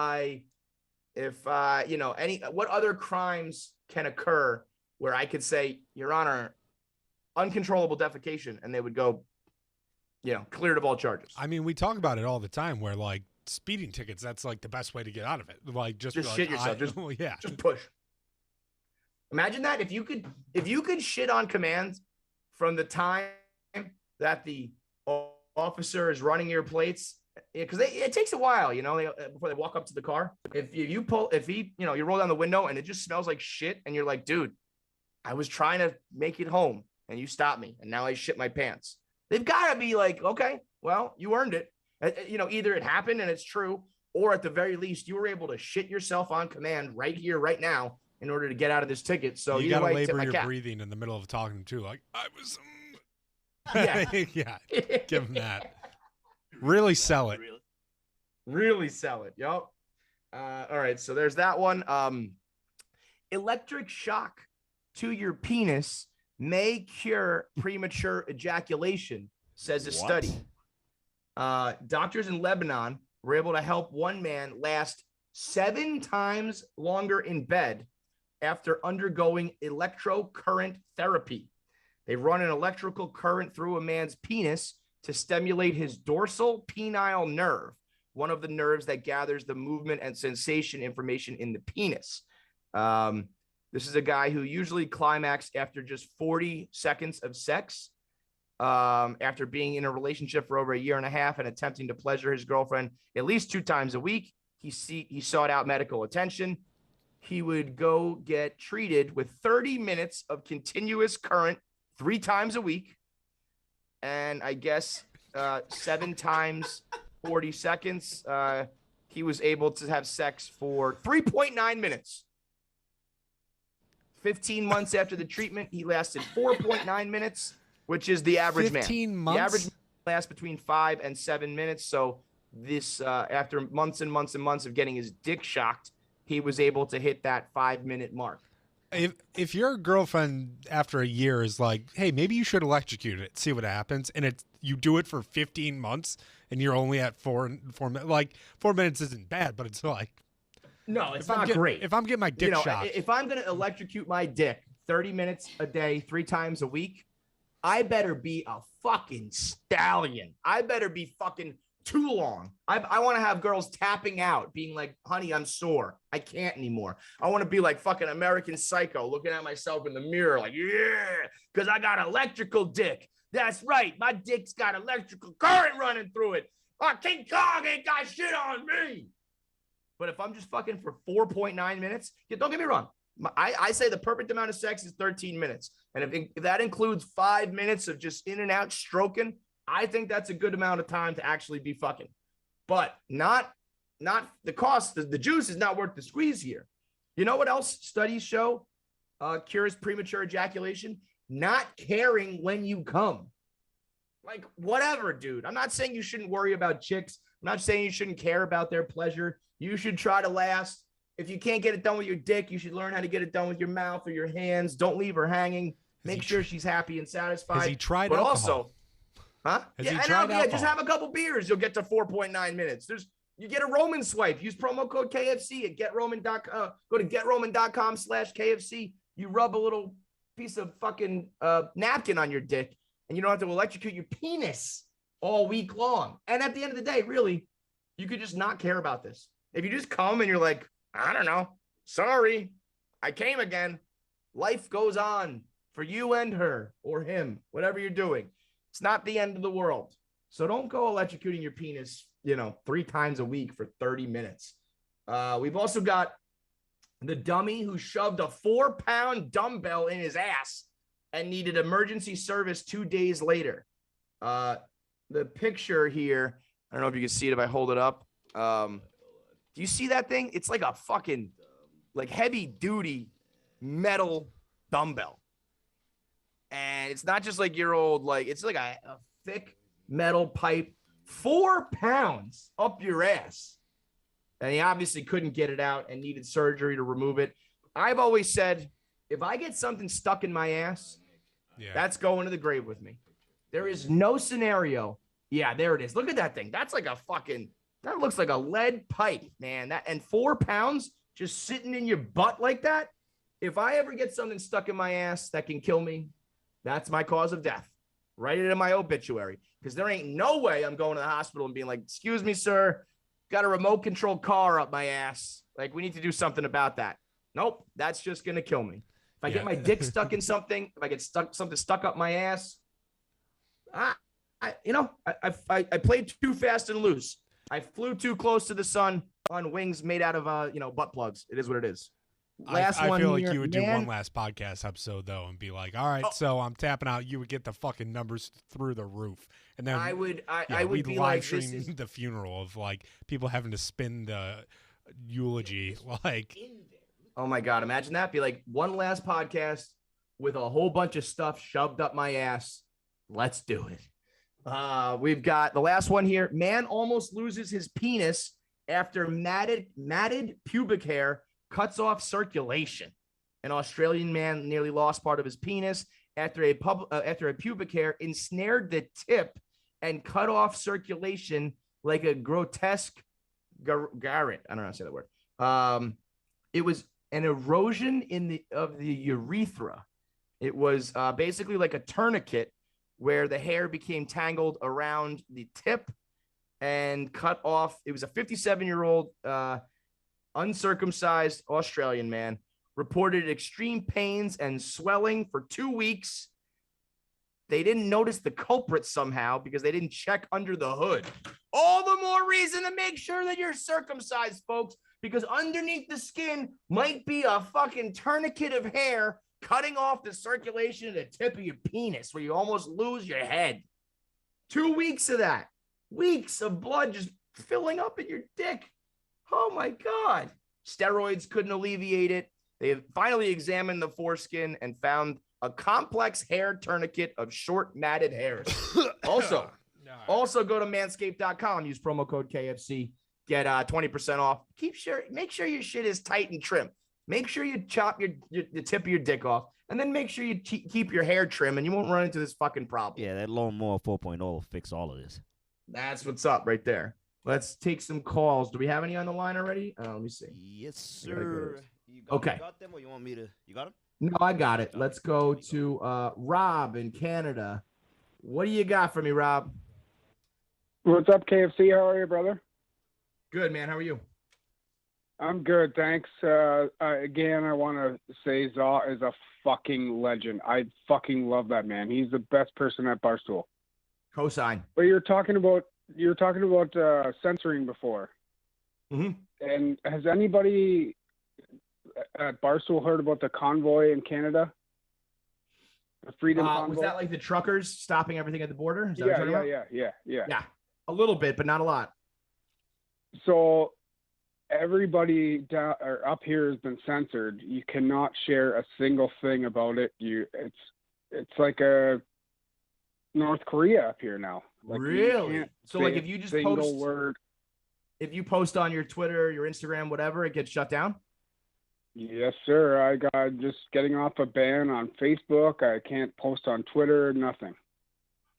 other crimes can occur where I could say, Your Honor, uncontrollable defecation, and they would go, cleared of all charges. I mean, we talk about it all the time where, like, speeding tickets, that's like the best way to get out of it. Like, just shit yourself. Just push. Imagine that if you could shit on command from the time that the officer is running your plates, because it takes a while, before they walk up to the car. If you roll down the window and it just smells like shit, and you're like, dude, I was trying to make it home and you stopped me, and now I shit my pants. They've got to be like, okay, well, you earned it. Either it happened and it's true, or at the very least, you were able to shit yourself on command right here, right now, in order to get out of this ticket. So you got to labor your breathing in the middle of talking too. Like, I was. Yeah. Yeah. Give them that. Really sell it. Really sell it. Yep. All right. So there's that one. Electric shock to your penis may cure premature ejaculation, says a study. Doctors in Lebanon were able to help one man last 7 times longer in bed after undergoing electrocurrent therapy. They run an electrical current through a man's penis to stimulate his dorsal penile nerve, one of the nerves that gathers the movement and sensation information in the penis. This is a guy who usually climaxed after just 40 seconds of sex. After being in a relationship for over 1.5 years and attempting to pleasure his girlfriend at least 2 times a week, he sought out medical attention. He would go get treated with 30 minutes of continuous current 3 times a week. And I guess 7 times 40 seconds, he was able to have sex for 3.9 minutes. 15 months after the treatment, he lasted 4.9 minutes, which is the average 15 man. Months? The average man lasts between 5 and 7 minutes. So this, after months and months and months of getting his dick shocked, he was able to hit that 5-minute mark. If your girlfriend after a year is like, hey, maybe you should electrocute it, see what happens, and you do it for 15 months and you're only at 4 minutes, like 4 minutes isn't bad, but it's like, no, it's not great. If I'm getting my dick shot, if I'm going to electrocute my dick 30 minutes a day, 3 times a week, I better be a fucking stallion. I better be fucking too long. I want to have girls tapping out, being like, honey, I'm sore. I can't anymore. I want to be like fucking American Psycho, looking at myself in the mirror like, yeah, because I got electrical dick. That's right. My dick's got electrical current running through it. King Kong ain't got shit on me. But if I'm just fucking for 4.9 minutes, don't get me wrong. I say the perfect amount of sex is 13 minutes. And if that includes 5 minutes of just in and out stroking, I think that's a good amount of time to actually be fucking. But not the cost. The juice is not worth the squeeze here. You know what else studies show cures premature ejaculation? Not caring when you come. Like, whatever, dude. I'm not saying you shouldn't worry about chicks. I'm not saying you shouldn't care about their pleasure. You should try to last. If you can't get it done with your dick, you should learn how to get it done with your mouth or your hands. Don't leave her hanging. Make sure she's happy and satisfied. Has he tried but alcohol? Also, huh? Has yeah, he tried alcohol? Just have a couple beers. You'll get to 4.9 minutes. You get a Roman swipe. Use promo code KFC at GetRoman.com. Go to GetRoman.com/KFC. You rub a little piece of fucking napkin on your dick, and you don't have to electrocute your penis all week long. And at the end of the day, really, you could just not care about this. If you just come and you're like, I don't know, sorry, I came again. Life goes on for you and her or him, whatever you're doing. It's not the end of the world. So don't go electrocuting your penis, 3 times a week for 30 minutes. We've also got the dummy who shoved a 4-pound dumbbell in his ass and needed emergency service 2 days later. The picture here, I don't know if you can see it if I hold it up. Do you see that thing? It's like a fucking heavy duty metal dumbbell. And it's not just like your old, it's like a thick metal pipe, 4 pounds up your ass. And he obviously couldn't get it out and needed surgery to remove it. I've always said, if I get something stuck in my ass, that's going to the grave with me. There is no scenario. Yeah, there it is. Look at that thing. That's like that looks like a lead pipe, man. And 4 pounds just sitting in your butt like that. If I ever get something stuck in my ass that can kill me, that's my cause of death. Write it in my obituary. Because there ain't no way I'm going to the hospital and being like, excuse me, sir, got a remote control car up my ass. We need to do something about that. Nope, that's just going to kill me. If I get my dick stuck in something, if I get something stuck up my ass, I played too fast and loose. I flew too close to the sun on wings made out of, butt plugs. It is what it is. I feel like you would do one last podcast episode though and be like, all right, so I'm tapping out. You would get the fucking numbers through the roof, and then I would be live like, stream the funeral of people having to spin the eulogy. Oh my God, imagine that. Be like one last podcast with a whole bunch of stuff shoved up my ass. Let's do it. We've got the last one here. Man almost loses his penis after matted pubic hair cuts off circulation. An Australian man nearly lost part of his penis after a pubic hair ensnared the tip and cut off circulation like a grotesque garret. I don't know how to say that word. It was an erosion of the urethra. It was basically like a tourniquet where the hair became tangled around the tip and cut off. It was a 57-year-old uncircumcised Australian man, reported extreme pains and swelling for 2 weeks. They didn't notice the culprit somehow because they didn't check under the hood. All the more reason to make sure that you're circumcised, folks, because underneath the skin might be a fucking tourniquet of hair cutting off the circulation at the tip of your penis where you almost lose your head. 2 weeks of that. Weeks of blood just filling up in your dick. Oh my God. Steroids couldn't alleviate it. They finally examined the foreskin and found a complex hair tourniquet of short matted hairs. Also go to manscaped.com, use promo code KFC, get 20% off. Make sure your shit is tight and trim. Make sure you chop the tip of your dick off, and then make sure you keep your hair trim, and you won't run into this fucking problem. Yeah, that lawnmower 4.0 will fix all of this. That's what's up right there. Let's take some calls. Do we have any on the line already? Let me see. Yes, sir. You got them, or you want me to? You got them? No, I got it. Let's go to Rob in Canada. What do you got for me, Rob? What's up, KFC? How are you, brother? Good, man. How are you? I'm good, thanks. Again, I want to say Zaw is a fucking legend. I fucking love that man. He's the best person at Barstool. Cosign. But you're talking about censoring before. Mm-hmm. And has anybody at Barstool heard about the convoy in Canada? The Freedom Convoy? Was that like the truckers stopping everything at the border? Is that Yeah. what you're talking about? Yeah. A little bit, but not a lot. So everybody down or up here has been censored. You cannot share a single thing about it. It's like a North Korea up here now. Really? So like if you just post word, if you post on your Twitter, your Instagram, whatever, it gets shut down? Yes, sir. I got just getting off a ban on Facebook. I can't post on Twitter, nothing.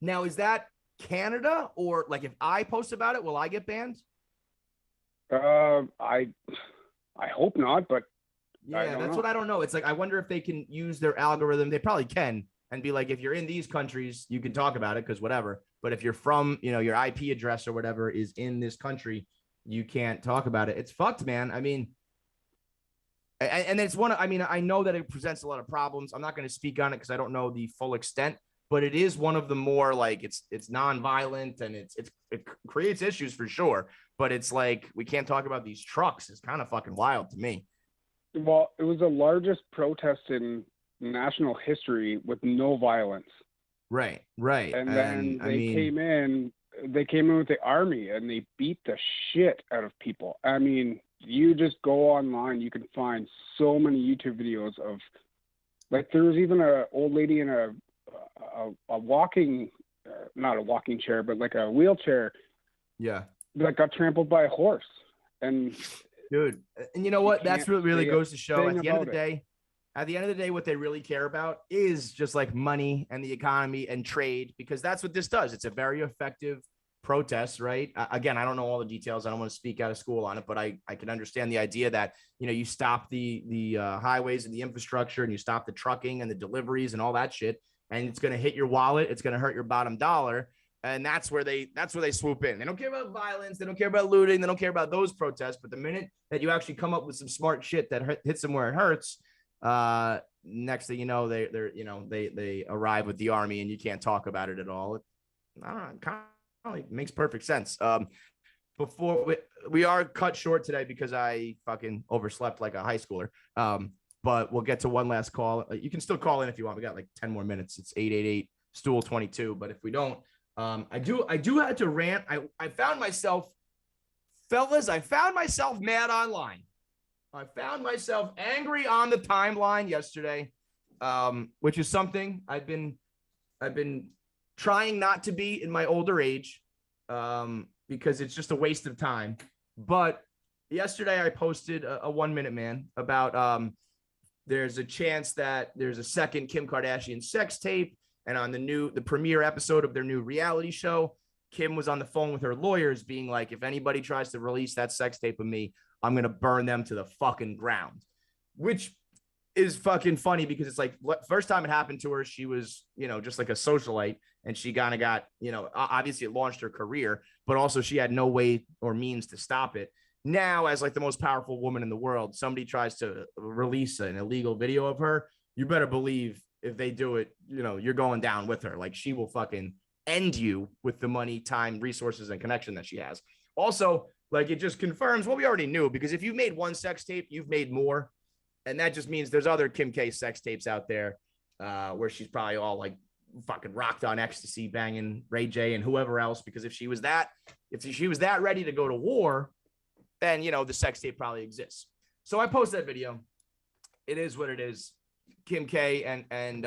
Now, is that Canada, or like if I post about it, will I get banned? I hope not, but yeah, that's what I don't know. It's like I wonder if they can use their algorithm. They probably can, and be like, if you're in these countries, you can talk about it because whatever. But if you're from, your IP address or whatever is in this country, you can't talk about it. It's fucked, man. I mean, and it's one. I mean, I know that it presents a lot of problems. I'm not going to speak on it because I don't know the full extent, but it is one of the more like it's nonviolent and it creates issues for sure. But it's like we can't talk about these trucks. It's kind of fucking wild to me. Well, it was the largest protest in national history with no violence. Right. And then they came in with the army and they beat the shit out of people. I mean, you just go online, you can find so many YouTube videos of, like, there was even an old lady in a walking, not a walking chair, but like a wheelchair. Yeah. That got trampled by a horse. And dude, and you know what? That's what really goes to show at the end of the day, what they really care about is just like money and the economy and trade, because that's what this does. It's a very effective protest, right? Again, I don't know all the details. I don't want to speak out of school on it, but I can understand the idea that, you know, you stop the highways and the infrastructure and you stop the trucking and the deliveries and all that shit. And it's going to hit your wallet. It's going to hurt your bottom dollar. And that's where they swoop in. They don't care about violence. They don't care about looting. They don't care about those protests. But the minute that you actually come up with some smart shit that hits them where it hurts, next thing you know, they arrive with the army and you can't talk about it at all. I don't know. It kind of makes perfect sense. Before we are cut short today because I fucking overslept like a high schooler. But we'll get to one last call. You can still call in if you want. We got like 10 more minutes. It's 888-STOOL-22. But if we don't, I do have to rant. I found myself, fellas, mad online. I found myself angry on the timeline yesterday, which is something I've been trying not to be in my older age, because it's just a waste of time. But yesterday I posted a 1 minute, man, about there's a chance that there's a second Kim Kardashian sex tape. And on the premiere episode of their new reality show, Kim was on the phone with her lawyers being like, if anybody tries to release that sex tape of me, I'm going to burn them to the fucking ground, which is fucking funny because it's like first time it happened to her, she was, you know, just like a socialite, and she kind of got, you know, obviously it launched her career, but also she had no way or means to stop it. Now, as like the most powerful woman in the world, somebody tries to release an illegal video of her. You better believe if they do it, you know, you're going down with her. Like, she will fucking end you with the money, time, resources, and connection that she has. Also, like, it just confirms what we already knew, because if you've made one sex tape, you've made more. And that just means there's other Kim K sex tapes out there where she's probably all like fucking rocked on ecstasy, banging Ray J and whoever else. Because if she was that ready to go to war, then, you know, the sex tape probably exists. So I posted that video. It is what it is. Kim K and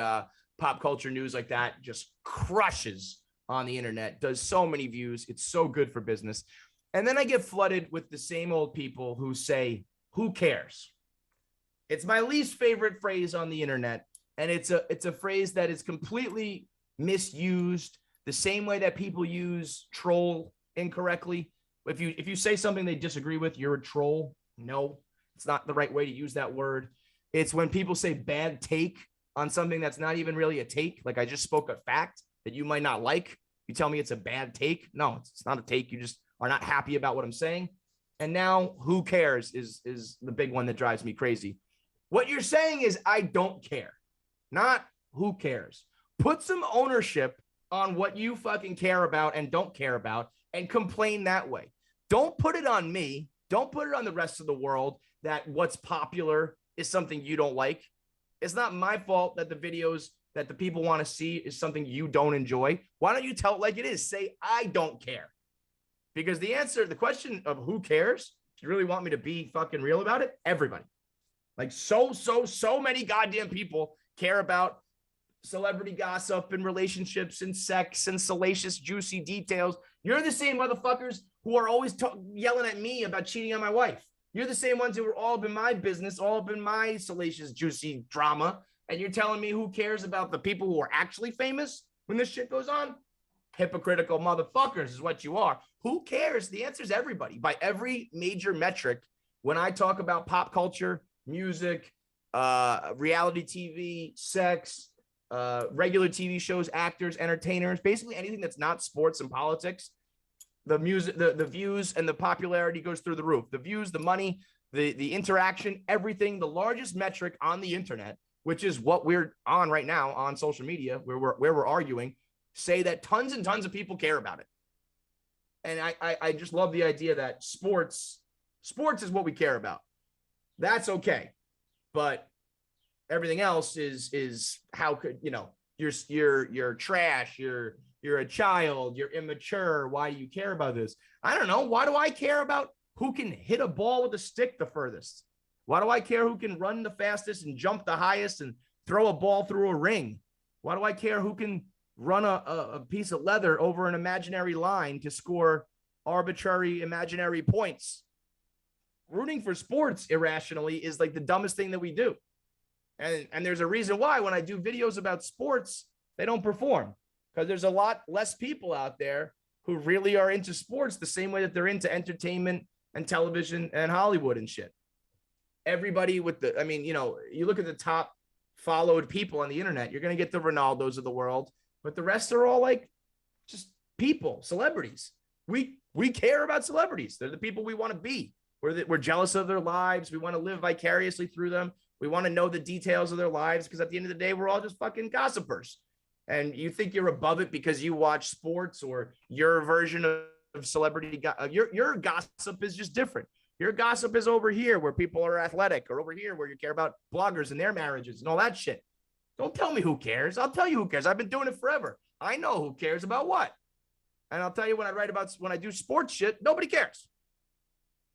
pop culture news like that just crushes on the internet, does so many views. It's so good for business. And then I get flooded with the same old people who say, who cares? It's my least favorite phrase on the internet. And it's a phrase that is completely misused the same way that people use troll incorrectly. If you say something they disagree with, you're a troll. No, it's not the right way to use that word. It's when people say bad take on something that's not even really a take. Like, I just spoke a fact that you might not like. You tell me it's a bad take. No, it's not a take. You just are not happy about what I'm saying. And now, who cares is the big one that drives me crazy. What you're saying is, I don't care, not who cares. Put some ownership on what you fucking care about and don't care about, and complain that way. Don't put it on me. Don't put it on the rest of the world that what's popular is something you don't like. It's not my fault that the videos that the people want to see is something you don't enjoy. Why don't you tell it like it is? Say, I don't care. Because the question of who cares, if you really want me to be fucking real about it, everybody. Like, so many goddamn people care about celebrity gossip and relationships and sex and salacious, juicy details. You're the same motherfuckers who are always yelling at me about cheating on my wife. You're the same ones who are all up in my business, all up in my salacious, juicy drama. And you're telling me who cares about the people who are actually famous when this shit goes on? Hypocritical motherfuckers is what you are. Who cares? The answer is everybody. By every major metric, when I talk about pop culture, music, reality TV, sex, regular TV shows, actors, entertainers, basically anything that's not sports and politics, the music, the views and the popularity goes through the roof. The views, the money, the interaction, everything. The largest metric on the internet, which is what we're on right now on social media, where we're arguing, say that tons and tons of people care about it. And I just love the idea that sports is what we care about. That's okay, but everything else is how could you're trash, you're a child, you're immature. Why do you care about this? I don't know. Why do I care about who can hit a ball with a stick the furthest? Why do I care who can run the fastest and jump the highest and throw a ball through a ring? Why do I care who can run a piece of leather over an imaginary line to score arbitrary imaginary points? Rooting for sports irrationally is like the dumbest thing that we do. And there's a reason why when I do videos about sports, they don't perform, because there's a lot less people out there who really are into sports the same way that they're into entertainment and television and Hollywood and shit. Everybody with you look at the top followed people on the internet, you're going to get the Ronaldos of the world, but the rest are all like just people, celebrities. We care about celebrities. They're the people we want to be. We're jealous of their lives. We want to live vicariously through them. We want to know the details of their lives, because at the end of the day, we're all just fucking gossipers. And you think you're above it because you watch sports, or your version of celebrity. Your gossip is just different. Your gossip is over here where people are athletic, or over here where you care about bloggers and their marriages and all that shit. Don't tell me who cares. I'll tell you who cares. I've been doing it forever. I know who cares about what. And I'll tell you, when I do sports shit, nobody cares.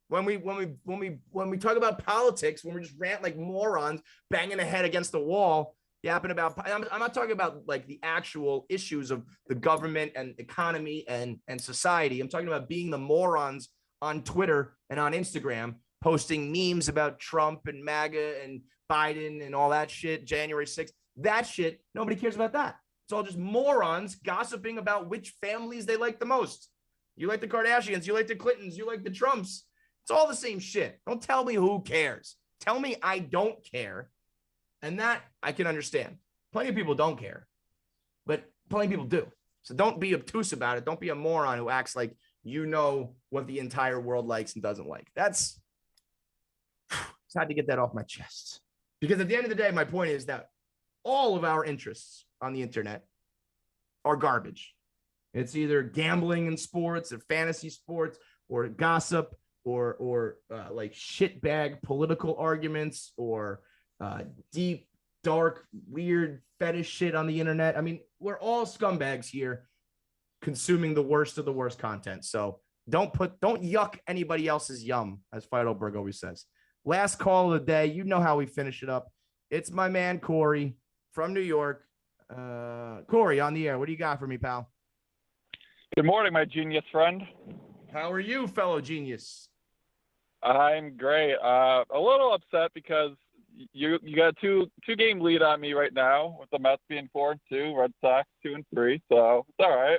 When we talk about politics, when we just rant like morons, banging a head against the wall, yapping about, I'm not talking about like the actual issues of the government and economy and society. I'm talking about being the morons on Twitter and on Instagram, posting memes about Trump and MAGA and Biden and all that shit, January 6th. That shit, nobody cares about that. It's all just morons gossiping about which families they like the most. You like the Kardashians, you like the Clintons, you like the Trumps. It's all the same shit. Don't tell me who cares. Tell me I don't care. And that I can understand. Plenty of people don't care, but plenty of people do. So don't be obtuse about it. Don't be a moron who acts like you know what the entire world likes and doesn't like. It's had to get that off my chest. Because at the end of the day, my point is that all of our interests on the internet are garbage. It's either gambling in sports or fantasy sports or gossip or like shitbag political arguments or deep, dark, weird fetish shit on the internet. I mean, we're all scumbags here consuming the worst of the worst content. So don't yuck anybody else's yum, as Feidelberg always says. Last call of the day. You know how we finish it up. It's my man, Corey from New York. Corey, on the air. What do you got for me, pal? Good morning, my genius friend. How are you, fellow genius? I'm great. A little upset because you got a two game lead on me right now, with the Mets being 4-2, Red Sox 2-3. So it's all right.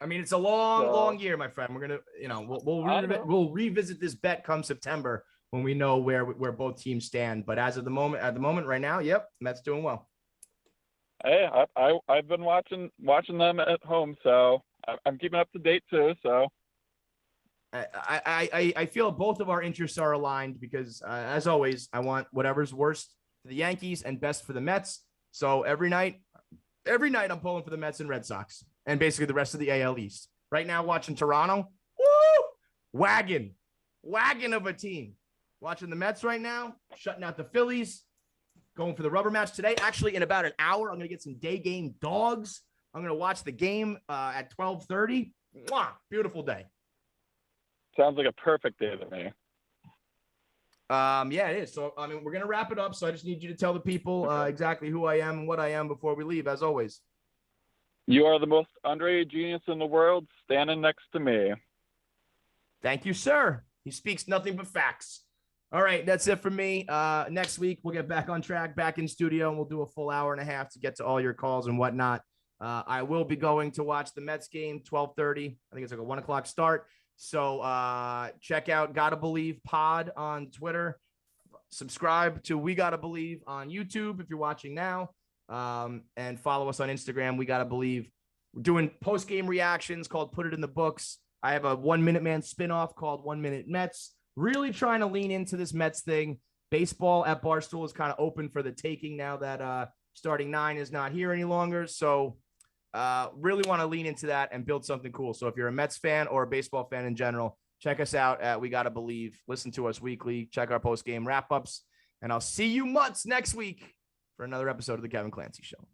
I mean, it's a long year, my friend. We're gonna, we'll revisit this bet come September when we know where both teams stand. But as of the moment right now, yep, Mets doing well. Hey, I've been watching them at home, so I'm keeping up to date too. So I feel both of our interests are aligned because, as always, I want whatever's worst for the Yankees and best for the Mets. So every night I'm pulling for the Mets and Red Sox and basically the rest of the AL East. Right now, watching Toronto, woo, wagon of a team. Watching the Mets right now, shutting out the Phillies, going for the rubber match today. Actually, in about an hour, I'm going to get some day game dogs. I'm going to watch the game at 12:30. Mwah, beautiful day. Sounds like a perfect day to me. Yeah, it is. So, I mean, we're going to wrap it up. So I just need you to tell the people exactly who I am and what I am before we leave, as always. You are the most underrated genius in the world, standing next to me. Thank you, sir. He speaks nothing but facts. All right, that's it for me. Next week, we'll get back on track, back in studio, and we'll do a full hour and a half to get to all your calls and whatnot. I will be going to watch the Mets game, 12:30. I think it's like a 1 o'clock start. So check out Gotta Believe Pod on Twitter. Subscribe to We Gotta Believe on YouTube if you're watching now. And follow us on Instagram, We Gotta Believe. We're doing post-game reactions called Put It in the Books. I have a 1 Minute Man spinoff called 1 Minute Mets. Really trying to lean into this Mets thing. Baseball at Barstool is kind of open for the taking now that Starting Nine is not here any longer. So really want to lean into that and build something cool. So if you're a Mets fan or a baseball fan in general, check us out at We Gotta Believe. Listen to us weekly. Check our post-game wrap-ups. And I'll see you mutts next week for another episode of The Kevin Clancy Show.